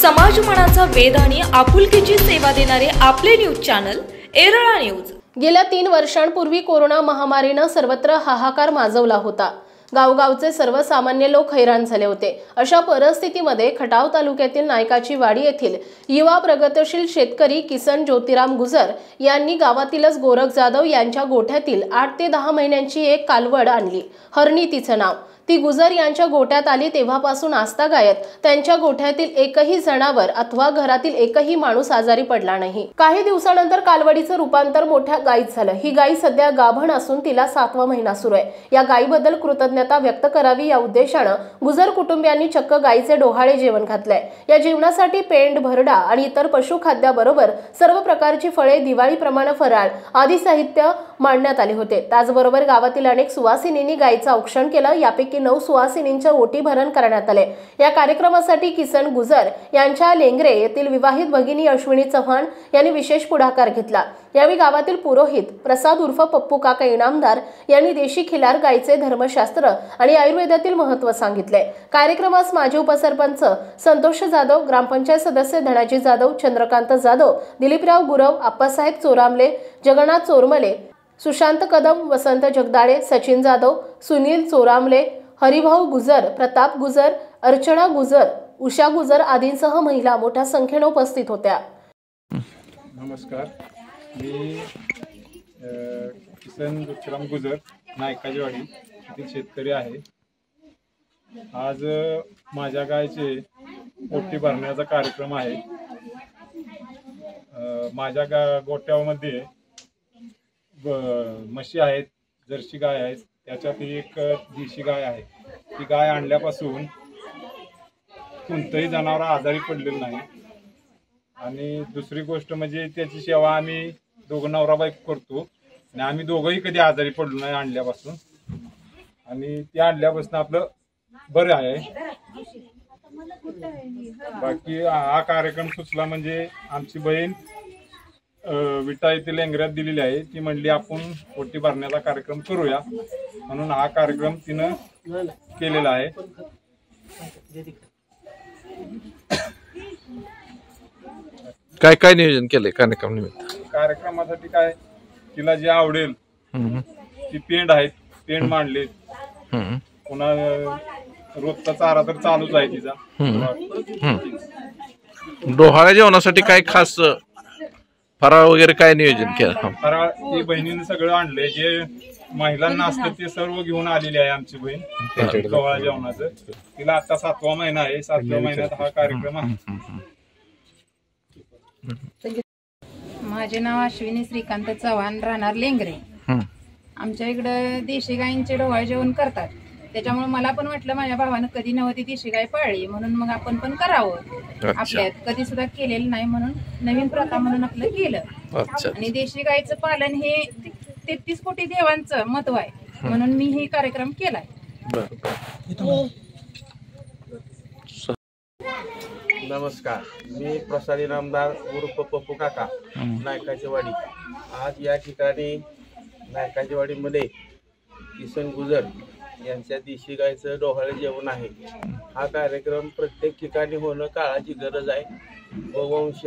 समाजमनाचा वेध आणि आपुलकीची सेवा देणारे आपले न्यूज चॅनल एरळा न्यूज। गेल्या 3 वर्षांपूर्वी कोरोना महामारीने सर्वत्र हाहाकार माजवला होता। गावगावचे सर्वसामान्य लोक हैराण झाले होते। अशा परिस्थितीमध्ये खटाव तालुक्यातील नायकाची वाडी येथील युवा प्रगतिशील शेतकरी किसन ज्योतिराम गुजर यांनी गावातीलच गोरख जाधव यांच्या गोठ्यातील 8 ते 10 महिन्यांची एक कालवड आणली। हरणी तिचं नाव। ती गुजर यांच्या गोठ्यात आली तेव्हापासून आस्थागायत त्यांच्या गोठ्यातील एकही जनावर अथवा घरातील एकही माणूस आजारी पडला नाही। काही दिवसानंतर कालवडीचं रूपांतर मोठ्या गायीत झालं। ही गाय सध्या गाभण असून तिला 7वा महिना सुरू आहे। या गायीबद्दल कृतज्ञता व्यक्त करावी या उद्देशाने गुजर कुटुंबियांनी चक्क गायीचे डोहाळे जेवण घातलंय। या जेवणासाठी पेंड, भरडा आणि इतर पशुखाद्याबरोबर सर्व प्रकारची फळे, दिवाळीप्रमाणे फराळ आदी साहित्य मांडण्यात आले होते। त्याचबरोबर गावातील अनेक सुवासिनींनी गायीचं औक्षण केलं। यापैकी 9 सुवासिनींच्या ओटी भरण करण्यात आले। या कार्यक्रमासाठी किसन गुजर यांच्या लेंगरे येथील विवाहित भगिनी अश्विनी चव्हाण यांनी विशेष पुढाकार घेतला। यावेळी गावातील पुरोहित प्रसाद उर्फ पप्पू काका इनामदार यांनी देशी खिलार गायीचे धर्मशास्त्र आणि आयुर्वेदातील महत्त्व सांगितले। कार्यक्रमास माजी उपसरपंच संतोष जाधव, ग्रामपंचायत सदस्य धनाजी जाधव, चंद्रकांत जाधव, दिलीपराव गुरव, आप्पासाहेब चोरामले, जगन्नाथ चोरमले, सुशांत कदम, वसंत जगदाळे, सचिन जाधव, सुनील चोरामले, हरिभाऊ गुजर, प्रताप गुजर, अर्चना गुजर, उषा गुजर आदींसह महिला मोठ्या संख्येने उपस्थित होत्या। नमस्कार, मी किसन ज्योतिराम गुजर नायकाची वाडी येथील शेतकरी आहे। आज माझ्या गायचे ओटी भरण्याचा कार्यक्रम आहे। माझ्या गोठ्यामध्ये म्हशी आहेत, जर्सी गाय आहेत, त्याच्यात एक देशी गाय आहे। ती गाय आणल्यापासून कोणतंही जनावर आजारी पडलेलं नाही। आणि दुसरी गोष्ट म्हणजे त्याची सेवा आम्ही दोघं नवरा बायको करतो आणि आम्ही दोघंही कधी आजारी पडलो नाही आणल्यापासून। आणि ती आणल्यापासून आपलं बरं आहे। बाकी हा कार्यक्रम सुचला म्हणजे आमची बहीण विटा येथे लेंगऱ्यात दिलेली आहे। ती म्हणली आपण ओटी भरण्याचा कार्यक्रम करूया, म्हणून हा कार्यक्रम तिनं केलेला आहे। काय काय नियोजन केले कार्यक्रम निमित्त? कार्यक्रमासाठी काय तिला जे आवडेल ती पेंड आहेत, पेंड मांडले, पुन्हा रोजचा चारा तर चालूच आहे तिचा। डोहाळ्या जेवणासाठी काय खास फराळ वगैरे काय नियोजन केलं? फराळ ती बहिणीने सगळं आणलंय, जे महिलांना असतं ते सर्व घेऊन आलेली आहे आमची बहीण डोहाळ्या जेवणाचं। तिला आता 7वा महिना आहे। 7व्या महिन्यात हा कार्यक्रम आहे। माझे नाव अश्विनी श्रीकांत चव्हाण, राहणार लेंगरे। आमच्या इकडे देशी गायींचे डोहाळे जेवण करतात, त्याच्यामुळे मला पण वाटलं माझ्या भावानं कधी नव्हती देशी गाय पाळली, म्हणून मग आपण पण करावं। आपल्यात कधी सुद्धा केलेलं नाही, म्हणून नवीन प्रथा म्हणून आपलं केलं। आणि देशी गायचं पालन हे 33 कोटी देवांचं महत्व आहे, म्हणून मी हे कार्यक्रम केलाय। नमस्कार, मी प्रसाद इनामदार उर्फ पप्पू काका नायकाची वाडी। आज या ठिकाणी नायकाची वाडीमध्ये किसन गुजर यांच्या देशी गायचं डोहाळे जेवण आहे। हा कार्यक्रम प्रत्येक ठिकाणी होणं काळाची गरज आहे। गोवंश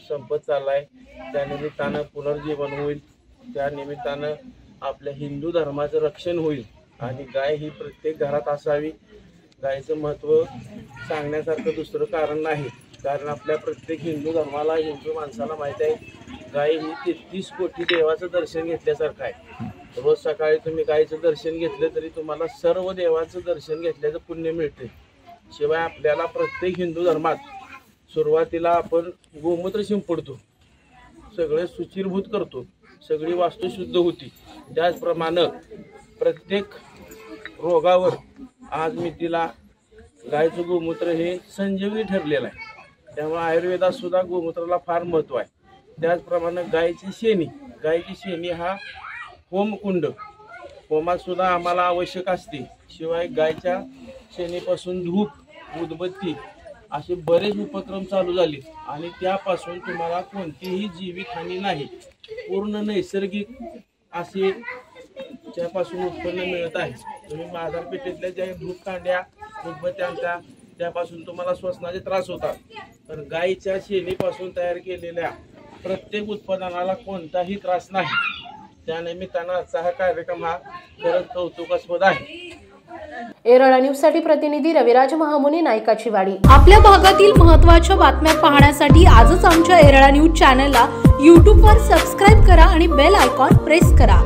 संपत चाललाय, त्या निमित्तानं पुनर्जीवन होईल, त्या निमित्तानं आपल्या हिंदू धर्माचं रक्षण होईल आणि गाय ही प्रत्येक घरात असावी। गायचं महत्त्व सांगण्यासारखं दुसरं कारण नाही, कारण आपल्या प्रत्येक हिंदू धर्माला, हिंदू माणसाला माहीत आहे गाय ही 33 कोटी देवाचं दर्शन घेतल्यासारखं आहे। रोज सकाळी तुम्ही गायचं दर्शन घेतलं तरी तुम्हाला सर्व देवाचं दर्शन घेतल्याचं पुण्य मिळते। शिवाय आपल्याला प्रत्येक हिंदू धर्मात सुरुवातीला आपण गोमूत्र शिंपडतो, सगळे सुचिरभूत करतो, सगळी वास्तू शुद्ध होती। त्याचप्रमाणे प्रत्येक रोगावर आज मितीला गायचं गोमूत्र हे संजीवनी ठरलेलं आहे। त्यामुळे आयुर्वेदात सुद्धा गोमूत्राला फार महत्त्व आहे। त्याचप्रमाणे गायची शेणी हा होमकुंड, होमात सुद्धा आम्हाला आवश्यक असते। शिवाय गायच्या शेणीपासून धूप, उदबत्ती असे बरेच उपक्रम चालू झाले आणि त्यापासून तुम्हाला कोणतीही जीवितहानी नाही, पूर्ण नैसर्गिक असे त्यापासून उत्पन्न मिळत आहे। तुम्ही बाजारपेठेतल्या ज्या धूप कांड्या, उदबत्त्या त्यापासून तुम्हाला श्वसनाचे त्रास होतात तर गायीच्या शेणीपासून तयार केलेल्या प्रत्येक उत्पादनाला कोणताही त्रास नाही. त्यानिमित्तानं आजचा हा कार्यक्रम हा खरंच कौतुकास्पद आहे. एरळा न्यूजसाठी प्रतिनिधी रविराज महामुनी, नायकाची वाडी. आपल्या भागातील महत्त्वाच्या बातम्या पाहण्यासाठी आजच आमच्या एरळा न्यूज चॅनलला YouTube वर सबस्क्राईब करा आणि बेल आयकॉन प्रेस करा.